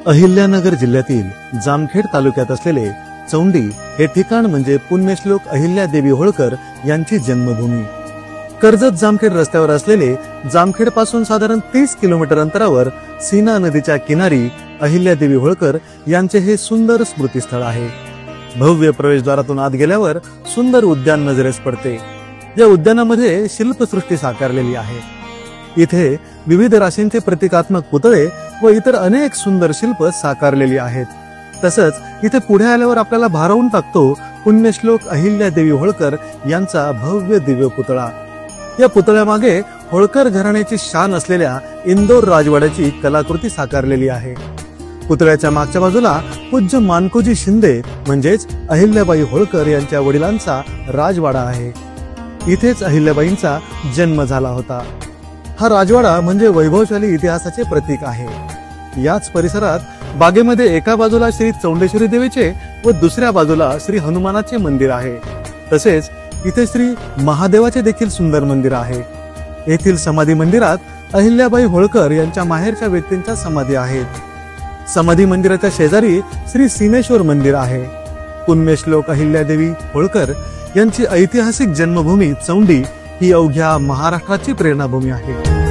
अहिल्यानगर जिल्ह्यातील जामखेड तालुक्यात असलेले चौंडी हे ठिकाण म्हणजे पुण्यश्लोक अहिल्यादेवी होळकर यांची जन्मभूमी। कर्जत जामखेड रस्त्यावर असलेले जामखेड पासून साधारण 30 किलोमीटर अंतरावर सीना नदीच्या किनारी अहिल्यादेवी होळकर यांचे हे सुंदर स्मृतीस्थळ आहे। भव्य प्रवेशद्वारातून आत गेल्यावर सुंदर उद्यान नजरेस पडते। या उद्यानामध्ये शिल्पसृष्टी साकारलेली आहे। इथे विविध राशींचे प्रतिकात्मक पुतळे व इतर अनेक सुंदर शिल्प साकारलेली आहेत। तसंच इथे पुढे आल्यावर आपल्याला भारावून टाकतो पुण्यश्लोक अहिल्यादेवी होळकर यांचा भव्य दिव्य पुतळा। या पुतळ्यामागे होळकर घराण्याची शान असलेल्या इंदोर राजवाड्याची कलाकृती साकारलेली आहे। पुतळ्याच्या मागच्या बाजूला पूज्य मानकोजी शिंदे म्हणजेच अहिल्याबाई होळकर यांच्या वडिलांचा राजवाडा आहे। इथेच अहिल्याबाईंचा जन्म झाला होता। हा राजवाडा म्हणजे वैभवशाली इतिहासाचे प्रतीक आहे। याच परिसरात बागेमध्ये एका बाजूला श्री चौंडेश्वरी देवीचे व दुसऱ्या बाजूला श्री हनुमानाचे मंदिर आहे। तसेच इथे श्री महादेवाचे देखील सुंदर मंदिर आहे। येथील समाधी मंदिरात अहिल्याबाई होळकर यांच्या माहेरच्या व्यक्तींच्या समाधी आहेत। समाधी मंदिराच्या शेजारी श्री सिनेश्वर मंदिर आहे। पुण्यश्लोक अहिल्यादेवी होळकर यांची ऐतिहासिक जन्मभूमी चौंडी ही अवघ्या महाराष्ट्राची प्रेरणाभूमी आहे।